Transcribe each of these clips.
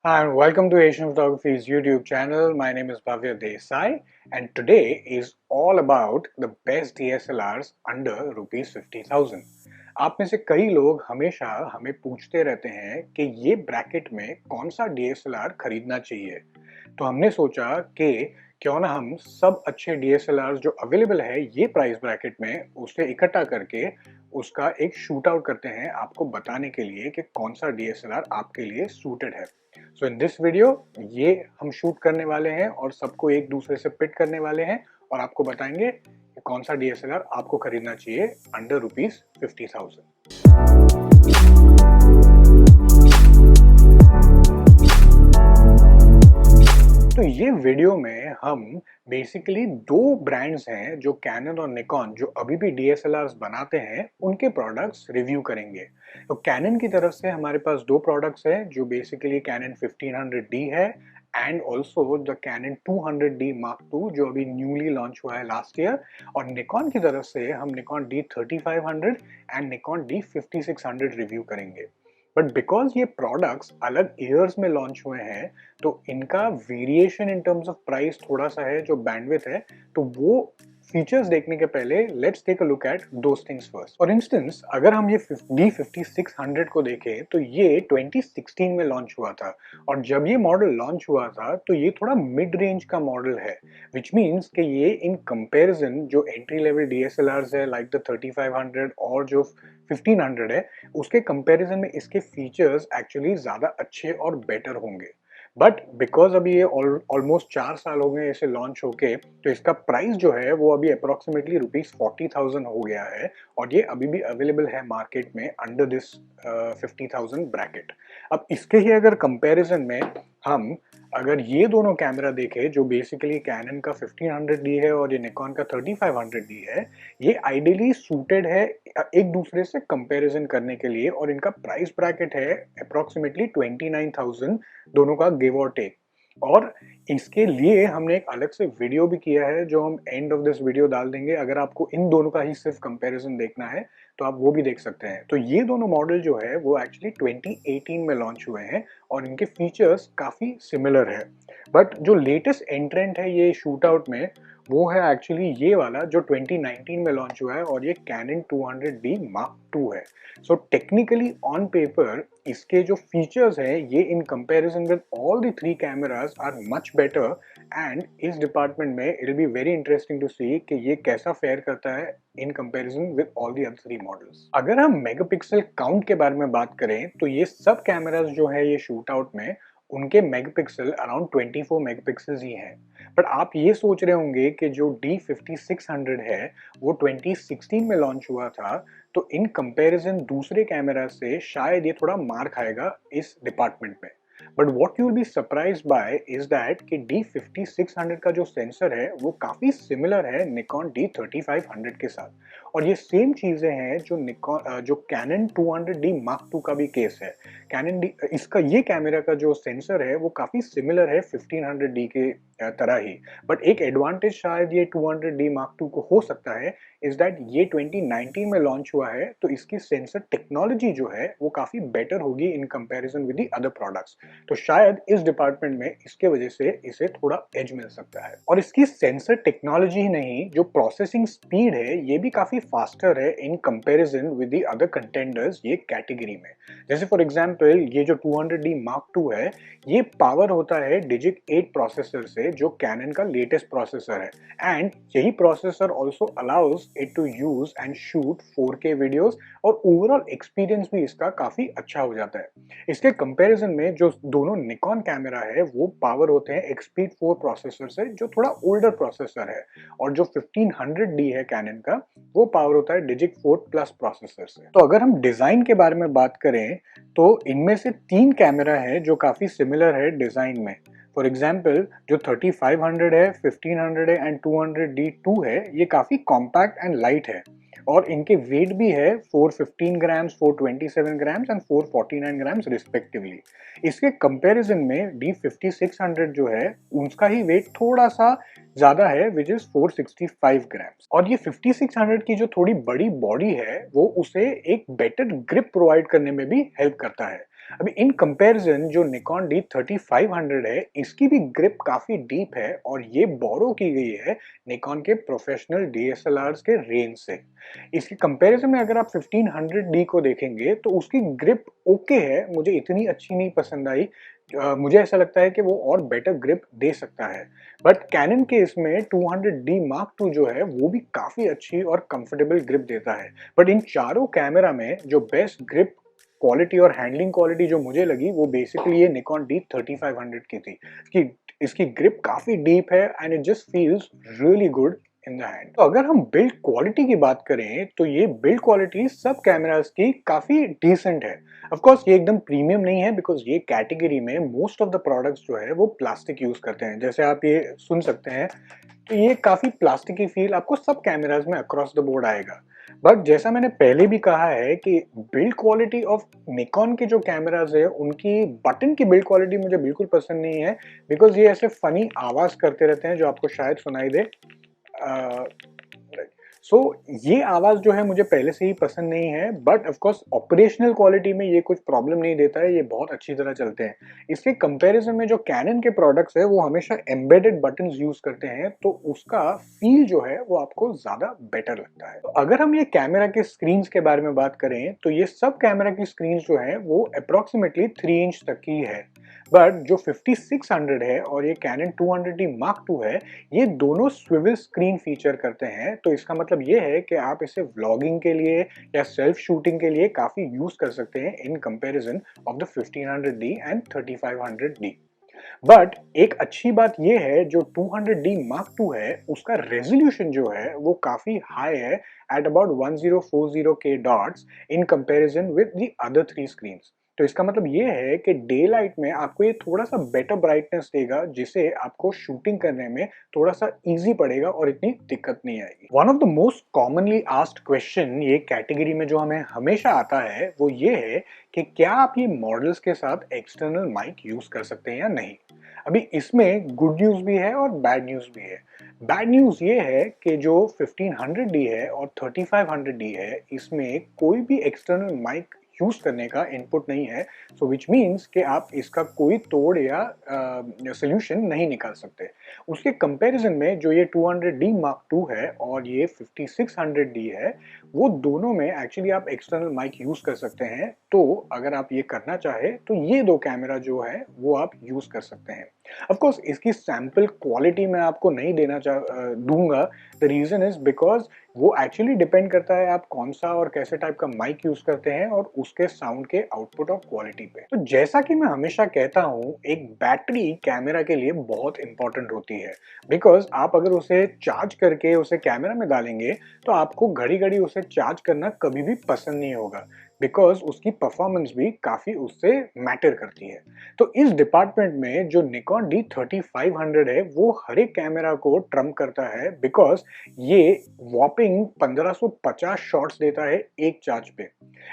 Hi and welcome to Asian Photography's YouTube channel. My name is Bhavya Desai and today is all about the best DSLRs under rupees 50,000. आप में से कई लोग हमेशा हमें पूछते रहते हैं कि ये ब्रैकेट में कौन सा DSLR खरीदना चाहिए। तो हमने सोचा कि क्यों ना हम सब अच्छे DSLR जो अवेलेबल है ये प्राइस ब्रैकेट में उसे इकट्ठा करके उसका एक शूट आउट करते हैं आपको बताने के लिए कि कौन सा DSLR आपके लिए सूटेड है। सो इन दिस वीडियो ये हम शूट करने वाले हैं और सबको एक दूसरे से पिट करने वाले हैं और आपको बताएंगे कि कौन सा DSLR आपको खरीदना चाहिए अंडर रुपीज 50,000। तो ये वीडियो में हम बेसिकली दो ब्रांड्स हैं जो कैनन और निकॉन जो अभी भी DSLRs बनाते हैं उनके प्रोडक्ट्स रिव्यू करेंगे। तो कैनन की तरफ से हमारे पास दो प्रोडक्ट्स हैं जो बेसिकली कैनन 1500D है and also the Canon 200D Mark II जो अभी न्यूली लॉन्च हुआ है लास्ट ईयर, और निकॉन की तरफ से हम Nikon D3500 and Nikon D5600 review करेंगे। बट बिकॉज ये प्रोडक्ट्स अलग ईयर्स में लॉन्च हुए हैं तो इनका variation in terms of price थोड़ा सा है, जो बैंडविड्थ है, तो वो फीचर्स देखने के पहले let's take a look at those things first. For instance अगर हम ये D5600 को देखें तो ये 2016 में लॉन्च हुआ था और जब ये मॉडल लॉन्च हुआ था तो ये थोड़ा मिड रेंज का मॉडल है, विच मीन्स कि ये इन कंपैरिजन जो एंट्री लेवल DSLRs है लाइक द 3500 और जो 1500 है उसके कंपैरिजन में इसके फीचर्स एक्चुअली ज्यादा अच्छे और बेटर होंगे। बट बिकॉज अभी ये ऑलमोस्ट 4 साल हो गए इसे लॉन्च होके, तो इसका प्राइस जो है वो अभी अप्रोक्सीमेटली रुपीज 40,000 हो गया है और ये अभी भी अवेलेबल है मार्केट में अंडर दिस 50,000 ब्रैकेट। अब इसके ही अगर कंपैरिजन में हम अगर ये दोनों कैमरा देखें जो बेसिकली कैनन का 1500D है और ये निकॉन का 3500D है, ये आइडियली सूटेड है एक दूसरे से कंपैरिजन करने के लिए और इनका प्राइस ब्रैकेट है अप्रोक्सीमेटली 29,000 दोनों का, गिव और टेक। और इसके लिए हमने एक अलग से वीडियो भी किया है जो हम एंड ऑफ दिस वीडियो डाल देंगे। अगर आपको इन दोनों का ही सिर्फ कंपैरिजन देखना है तो आप वो भी देख सकते हैं। तो ये दोनों मॉडल जो है वो एक्चुअली 2018 में लॉन्च हुए हैं और इनके फीचर्स काफी सिमिलर है। बट जो लेटेस्ट एंट्रेंट है ये शूट आउट में वो है एक्चुअली ये वाला जो 2019 में लॉन्च हुआ है और ये कैनन 200D Mark II है। सो टेक्निकली ऑन पेपर इसके जो फीचर्स हैं ये in comparison with all the three cameras are much better and इस डिपार्टमेंट में it will be very interesting to see कि ये कैसा फेयर करता है in comparison with all the other three models. अगर हम मेगापिक्सल काउंट के बारे में बात करें तो ये सब कैमरास जो है ये शूट आउट में उनके मेगापिक्सल अराउंड 24 मेगापिक्सल्स ही हैं। बट आप ये सोच रहे होंगे कि जो D5600 है वो 2016 में लॉन्च हुआ था, तो इन कंपैरिजन दूसरे कैमरा से शायद ये थोड़ा मार खाएगा इस डिपार्टमेंट में। But what you will be surprise by is that कि D5600 का जो सेंसर है वो काफी सिमिलर है निकॉन D3500 के साथ और ये सेम चीजें हैं जो निकॉन जो कैनन 200D Mark II का भी केस है। कैनन इसका ये कैमरा का जो सेंसर है वो काफी सिमिलर है 1500D के तरह ही। बट एक एडवांटेज शायद ये 200D Mark II को हो सकता है इज दैट ये 2019 में लॉन्च हुआ है तो इसकी सेंसर टेक्नोलॉजी जो है वो काफी बेटर होगी इन comparison with the other products. तो शायद इस डिपार्टमेंट में इसके वजह से इसे थोड़ा एज मिल सकता है। और इसकी सेंसर टेक्नोलॉजी ही नहीं, जो प्रोसेसिंग स्पीड है ये भी काफी फास्टर है in comparison with the other contenders ये कैटेगरी में। जैसे फॉर एग्जांपल ये जो 200D Mark II है ये पावर होता है डिजिट 8 प्रोसेसर से जो कैनन का लेटेस्ट प्रोसेसर है एंड यही processor also allows it to use and shoot 4K videos और ओवरऑल एक्सपीरियंस भी इसका काफी अच्छा हो जाता है। इसके कंपैरिजन में जो दोनों निकॉन कैमरा है वो पावर होते हैं एक्सपीड 4 प्रोसेसर से जो थोड़ा ओल्डर प्रोसेसर है, और जो 1500D है कैनन का वो पावर होता है डिजिट 4 प्लस प्रोसेसर से। तो अगर हम डिजाइन के बारे में बात करें तो इनमें से 3 कैमरा है जो काफी सिमिलर है डिजाइन में। फॉर एग्जाम्पल जो 3500 है, 1500 है एंड 200D2 है ये काफी कॉम्पैक्ट एंड लाइट है और इनके वेट भी है 415 grams, 427 grams and 449 grams respectively. इसके कंपैरिजन में D5600 जो है उसका ही वेट थोड़ा सा ज्यादा है विच इज 465 ग्राम्स, और ये 5600 की जो थोड़ी बड़ी बॉडी है वो उसे एक बेटर ग्रिप प्रोवाइड करने में भी हेल्प करता है। अभी इन कंपैरिजन जो निकॉन D3500 है, इसकी भी ग्रिप काफी डीप है और ये बोरो की गई है निकॉन के प्रोफेशनल DSLRs के रेंज से। इसके कंपैरिजन में अगर आप 1500D को देखेंगे तो उसकी ग्रिप ओके है, मुझे इतनी अच्छी नहीं पसंद आई। मुझे ऐसा लगता है कि वो और बेटर ग्रिप दे सकता है। बट कैनन के इसमें 200D Mark II जो है वो भी काफी अच्छी और कंफर्टेबल ग्रिप देता है। बट इन चारों कैमरा में जो बेस्ट ग्रिप क्वालिटी और हैंडलिंग क्वालिटी जो मुझे लगी वो बेसिकली ये निकॉन D3500 की थी। इसकी ग्रिप काफी डीप है and it just feels really good in the hand. तो अगर हम बिल्ड क्वालिटी की बात करें तो ये बिल्ड क्वालिटी सब कैमरास की काफी डिसेंट है। ऑफ कोर्स ये एकदम प्रीमियम नहीं है बिकॉज ये कैटेगरी में मोस्ट ऑफ द प्रोडक्ट्स जो है वो प्लास्टिक यूज करते हैं। जैसे आप ये सुन सकते हैं तो ये काफी प्लास्टिक की फील आपको सब कैमरास में अक्रॉस द बोर्ड आएगा। बट जैसा मैंने पहले भी कहा है कि बिल्ड क्वालिटी ऑफ निकॉन के जो कैमरास है उनकी बटन की बिल्ड क्वालिटी मुझे बिल्कुल पसंद नहीं है बिकॉज ये ऐसे फनी आवाज करते रहते हैं जो आपको शायद सुनाई दे। सो ये आवाज जो है मुझे पहले से ही पसंद नहीं है। But of course operational quality में ये कुछ प्रॉब्लम नहीं देता है, ये बहुत अच्छी तरह चलते हैं। इसके कंपैरिजन में जो कैनन के प्रोडक्ट्स है वो हमेशा एम्बेडेड बटन्स यूज करते हैं तो उसका फील जो है वो आपको ज्यादा बेटर लगता है। तो अगर हम ये कैमरा के स्क्रीन के बारे में बात करें तो ये सब कैमरा की स्क्रीन जो है वो अप्रोक्सीमेटली 3 इंच तक की है। बट जो 5600 है और ये कैनन 200D Mark II है, ये दोनों स्विvel स्क्रीन फीचर करते हैं। तो इसका मतलब ये है कि आप इसे व्लॉगिंग के लिए या सेल्फ शूटिंग के लिए काफी यूज कर सकते हैं in comparison of the 1500D and 3500D। But एक अच्छी बात ये है जो 200D Mark II है उसका रेजोल्यूशन जो है वो काफी हाई है at about 1040K dots in comparison with the other 3 screens. तो इसका मतलब ये है कि डे लाइट में आपको ये थोड़ा सा बेटर ब्राइटनेस देगा जिसे आपको शूटिंग करने में थोड़ा सा इजी पड़ेगा और इतनी दिक्कत नहीं आएगी। One of the most commonly asked question ये कैटेगरी में जो हमें हमेशा आता है वो ये है कि क्या आप ये मॉडल्स के साथ एक्सटर्नल माइक यूज कर सकते हैं या नहीं। अभी इसमें गुड न्यूज भी है और बैड न्यूज भी है। बैड न्यूज ये है कि जो 1500D है और 3500D है इसमें कोई भी एक्सटर्नल माइक यूज करने का इनपुट नहीं है। सो विच मीन्स कि आप इसका कोई तोड़ या सोल्यूशन नहीं निकाल सकते। उसके कंपैरिजन में जो ये 200D Mark II है और ये 5600D है वो दोनों में एक्चुअली आप एक्सटर्नल माइक यूज कर सकते हैं। तो अगर आप ये करना चाहे तो ये दो कैमरा जो है वो आप यूज कर सकते हैं। ऑफ कोर्स इसकी सैंपल क्वालिटी मैं आपको नहीं दूंगा। द रीजन इज बिकॉज वो एक्चुअली डिपेंड करता है आप कौन सा और कैसे टाइप का माइक यूज करते हैं और उसके साउंड के आउटपुट और क्वालिटी पे। तो जैसा कि मैं हमेशा कहता हूँ एक बैटरी कैमरा के लिए बहुत इंपॉर्टेंट होती है बिकॉज आप अगर उसे चार्ज करके उसे कैमरा में डालेंगे तो आपको घड़ी घड़ी उसे चार्ज करना कभी भी पसंद नहीं होगा बिकॉज उसकी परफॉर्मेंस भी काफी उससे मैटर करती है। तो इस डिपार्टमेंट में जो निकॉन D3500 है वो हर एक कैमरा को ट्रम्प करता है बिकॉज ये वॉपिंग 1550 शॉट्स देता है एक चार्ज पे।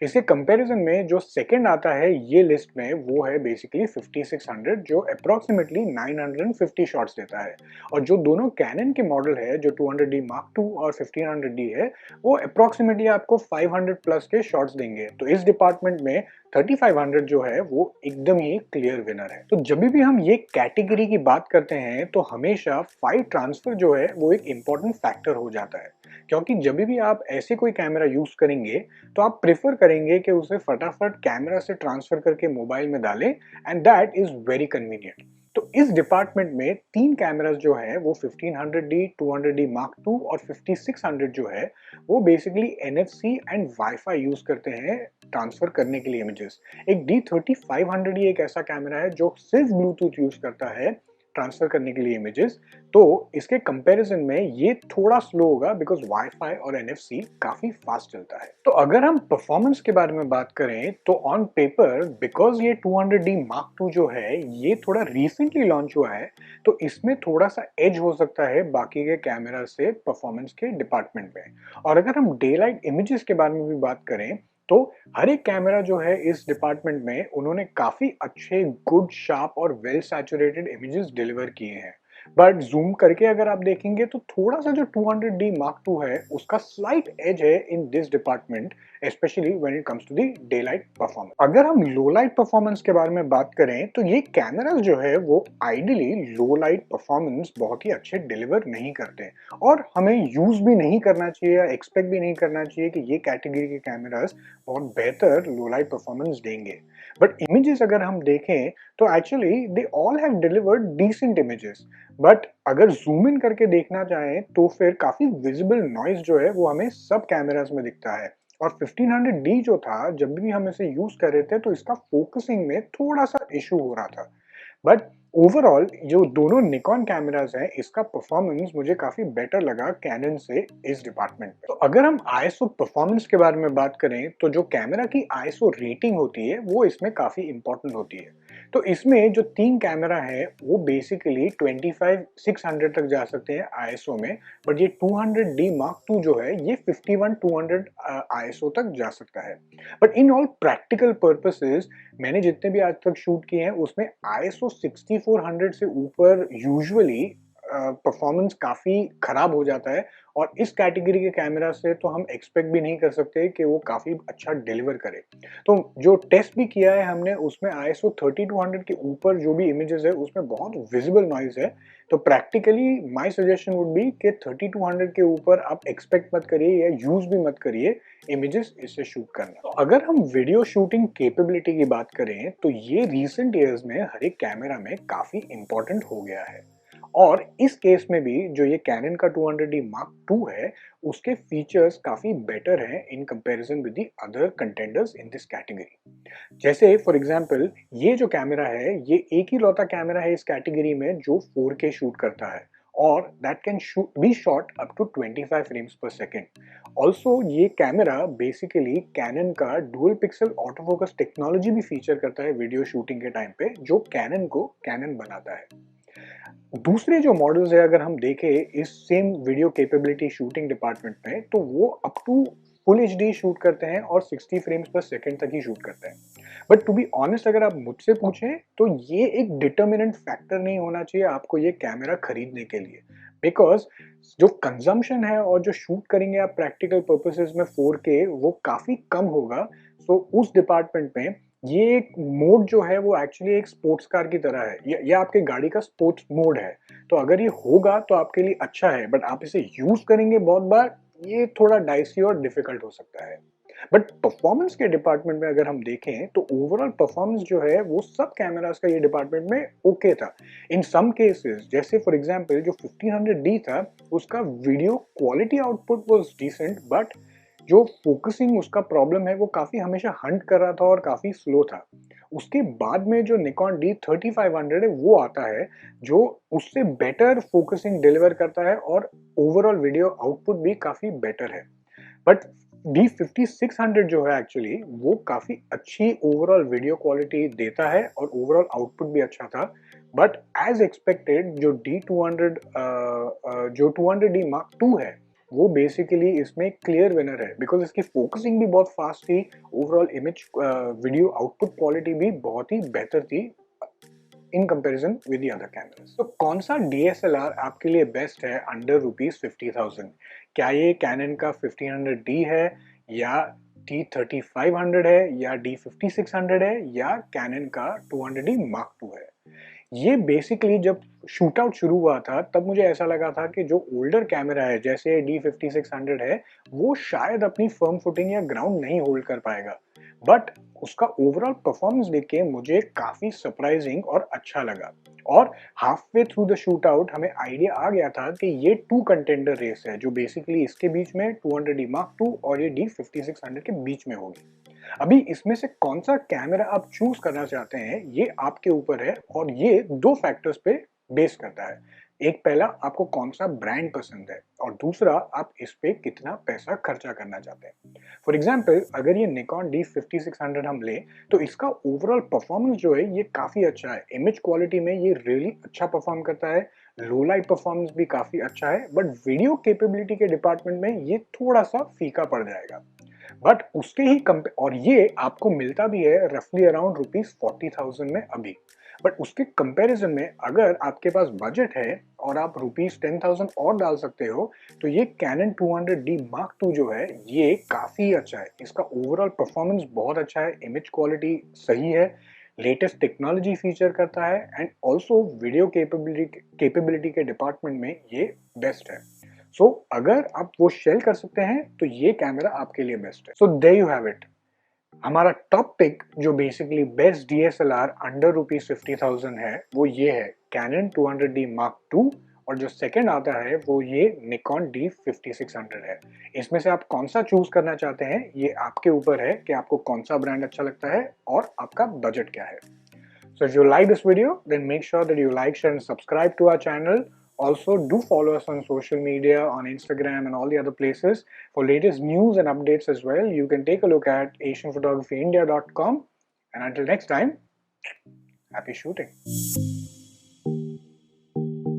इसके कंपैरिजन में जो सेकंड आता है ये लिस्ट में वो है बेसिकली 5600 जो अप्रोक्सीमेटली 950 शॉट्स देता है। और जो दोनों कैनन के मॉडल है जो 200D Mark II और 1500D है वो अप्रोक्सीमेटली आपको 500 प्लस के शॉट्स देंगे। तो इस डिपार्टमेंट में 3500 जो है वो एकदम ही क्लियर विनर है। तो जब भी हम ये कैटेगरी की बात करते हैं तो हमेशा फाइल ट्रांसफर जो है वो एक इंपॉर्टेंट फैक्टर हो जाता है क्योंकि जब भी आप ऐसे कोई कैमरा यूज करेंगे तो आप प्रेफर करेंगे कि उसे फटाफट कैमरा से ट्रांसफर करके मोबाइल में डालें and that is very convenient. तो इस डिपार्टमेंट में 3 कैमरास जो है वो 1500D, 200D Mark II और 5600 जो है वो basically NFC and wifi use करते हैं ट्रांसफर करने के लिए इमेजेस। एक D3500 ही एक ऐसा कैमरा है जो सिर्फ ब्लूटूथ यूज करता है ट्रांसफर करने के लिए इमेजेस। तो इसके कंपैरिजन में ये थोड़ा स्लो होगा बिकॉज वाईफाई और NFC काफी फास्ट चलता है। तो अगर हम परफॉर्मेंस के बारे में बात करें तो ऑन पेपर बिकॉज ये 200D Mark II जो है ये थोड़ा रिसेंटली लॉन्च हुआ है तो इसमें थोड़ा सा एज हो सकता है बाकी के कैमरा से परफॉर्मेंस के डिपार्टमेंट में। और अगर हम डे लाइट इमेजेस के बारे में भी बात करें तो हर एक कैमरा जो है इस डिपार्टमेंट में उन्होंने काफी अच्छे गुड शार्प और वेल सैचुरेटेड इमेजेस डिलीवर किए हैं। बट जूम करके अगर आप देखेंगे तो थोड़ा सा जो 200D Mark II है उसका स्लाइट एज है in this department, specially when it comes to the daylight performance. अगर हम लो लाइट परफॉर्मेंस के बारे में बात करें तो ये कैमरास जो है वो आइडियली लो लाइट परफॉर्मेंस बहुत ही अच्छे डिलीवर नहीं करते और हमें यूज भी नहीं करना चाहिए या एक्सपेक्ट भी नहीं करना चाहिए कि ये कैटेगरी के कैमरास बहुत बेहतर लो लाइट परफॉर्मेंस देंगे। बट इमेजेस अगर हम देखें तो actually they all have delivered decent images. But अगर जूम इन करके देखना चाहें तो फिर काफी विजिबल नॉइज जो है वो हमें सब कैमरास में दिखता है। और 1500D जो था जब भी हम इसे यूज कर रहे थे तो इसका फोकसिंग में थोड़ा सा इशू हो रहा था। बट ओवरऑल जो दोनों निकॉन कैमरास हैं इसका परफॉर्मेंस मुझे काफी बेटर लगा कैनन से इस डिपार्टमेंट में। तो अगर हम आईएसओ परफॉर्मेंस के बारे में बात करें तो जो कैमरा की आईएसओ रेटिंग होती है वो इसमें काफी इंपॉर्टेंट होती है। तो इसमें जो 3 कैमरा है वो बेसिकली 25-600 तक जा सकते हैं आईएसओ में, बट ये 200D Mark II जो है ये 51-200 आईएसओ तक जा सकता है। But in all practical purposes मैंने जितने भी आज तक शूट किए हैं उसमें आईएसओ 6400 से ऊपर यूजुअली परफॉर्मेंस काफी खराब हो जाता है और इस कैटेगरी के कैमरा से तो हम एक्सपेक्ट भी नहीं कर सकते कि वो काफी अच्छा डिलीवर करे। तो जो टेस्ट भी किया है हमने उसमें आईएसओ 3200 के ऊपर जो भी इमेजेस है उसमें बहुत विजिबल नॉइज है। तो practically my suggestion would be कि 3200 के ऊपर आप एक्सपेक्ट मत करिए या यूज भी मत करिए इमेजेस इससे शूट करना। तो अगर हम वीडियो शूटिंग कैपेबिलिटी की बात करें तो ये रिसेंट ईयर्स में हर एक कैमरा में काफी इंपॉर्टेंट हो गया है। और इस केस में भी जो ये कैनन का 200D Mark II है उसके फीचर्स काफी बेटर हैं इन comparison with the other contenders in this category. जैसे फॉर एग्जांपल ये जो कैमरा है ये एक ही लौता कैमरा है इस कैटेगरी में जो 4K शूट करता है और that can be shot up to 25 frames per second. Also ये कैमरा बेसिकली कैनन का dual pixel auto focus technology भी फीचर करता है वीडियो शूटिंग के टाइम पे, जो कैनन को कैनन बनाता है। दूसरे जो मॉडल्स है अगर हम देखें इस same video capability shooting department में तो वो up to full HD shoot करते हैं और 60 फ्रेम्स पर सेकंड तक ही शूट करते हैं। बट टू बी ऑनेस्ट अगर आप मुझसे पूछें तो ये एक डिटर्मिनेंट फैक्टर नहीं होना चाहिए आपको ये कैमरा खरीदने के लिए, बिकॉज जो कंजम्पशन है और जो शूट करेंगे आप प्रैक्टिकल पर्पसेस में 4K वो काफी कम होगा। सो उस डिपार्टमेंट में ये एक मोड जो है वो एक्चुअली एक स्पोर्ट्स कार की तरह है, ये आपके गाड़ी का स्पोर्ट्स मोड है। तो अगर ये होगा तो आपके लिए अच्छा है, बट आप इसे यूज करेंगे बहुत बार ये थोड़ा डाइसी और डिफिकल्ट हो सकता है। बट परफॉर्मेंस के डिपार्टमेंट में अगर हम देखें तो ओवरऑल परफॉर्मेंस जो है वो सब कैमरास का ये डिपार्टमेंट में ओके था। इन सम केसेस जैसे फॉर एग्जांपल जो 1500D था उसका video quality output was decent, but जो फोकसिंग उसका प्रॉब्लम है वो काफी हमेशा हंट कर रहा था और काफी स्लो था। उसके बाद में जो निकॉन D3500 है वो आता है जो उससे बेटर फोकसिंग डिलीवर करता है और ओवरऑल वीडियो आउटपुट भी काफी बेटर है। बट D5600 जो है एक्चुअली वो काफी अच्छी ओवरऑल वीडियो क्वालिटी देता है और ओवरऑल आउटपुट भी अच्छा था। बट एज एक्सपेक्टेड जो जो 200D Mark II है वो बेसिकली इसमें क्लियर विनर है, बिकॉज इसकी फोकसिंग भी बहुत फास्ट थी, overall image video output quality भी बहुत ही बेहतर थी इन comparison with the other cameras. तो कौन सा DSLR आपके लिए बेस्ट है अंडर ₹50,000? क्या ये कैनन का 1500D है या D3500 है या D5600 है या कैनन का 200D Mark II है? ये बेसिकली जब शूट आउट शुरू हुआ था तब मुझे ऐसा लगा था कि जो ओल्डर कैमरा है जैसे D5600 है वो शायद अपनी फर्म फुटिंग या ग्राउंड नहीं होल्ड कर पाएगा। बट उसका ओवरऑल परफॉर्मेंस देख के मुझे काफी सरप्राइजिंग और अच्छा लगा। और half way through the shoot out हमें आइडिया आ गया था कि ये 2 कंटेंडर रेस है जो बेसिकली इसके बीच में 200D Mark II और ये D5600 के बीच में होगी। अभी इसमें से कौन सा कैमरा आप चूज करना चाहते हैं ये आपके ऊपर है और ये 2 फैक्टर्स पे बेस करता है। एक पहला आपको कौन सा ब्रांड पसंद है और दूसरा आप इस पे कितना पैसा खर्चा करना चाहते हैं। फॉर एग्जाम्पल अगर ये निकॉन D5600 हम ले तो इसका ओवरऑल परफॉर्मेंस जो है ये काफी अच्छा है, इमेज क्वालिटी में ये रियली अच्छा परफॉर्म करता है, लो लाइट परफॉर्मेंस भी काफी अच्छा है, बट वीडियो कैपेबिलिटी के डिपार्टमेंट में ये थोड़ा सा फीका पड़ जाएगा। बट उसके ही और ये आपको मिलता भी है रफली अराउंड ₹40,000 में अभी। बट उसके कंपैरिजन में अगर आपके पास बजट है और आप ₹10,000 और डाल सकते हो, तो ये Canon 200D Mark II जो है ये काफ़ी अच्छा है। इसका ओवरऑल परफॉर्मेंस बहुत अच्छा है, इमेज क्वालिटी सही है, लेटेस्ट टेक्नोलॉजी फीचर करता है एंड ऑल्सो वीडियो कैपेबिलिटी के डिपार्टमेंट में ये बेस्ट है। सो अगर आप वो शेल कर सकते हैं तो ये कैमरा आपके लिए बेस्ट है। So there you have it. हमारा टॉप पिक जो बेसिकली बेस्ट DSLR अंडर ₹50,000 है वो ये है Canon 200D Mark II, और जो सेकंड आता है वो ये Nikon D5600 है। इसमें से आप कौन सा चूज करना चाहते हैं ये आपके ऊपर है कि आपको कौन सा ब्रांड अच्छा लगता है और आपका बजट क्या है। So if you like this video, then make sure that you like, share and subscribe to our channel. Also, do follow us on social media, on Instagram and all the other places for latest news and updates as well. You can take a look at asianphotographyindia.com. And until next time, happy shooting.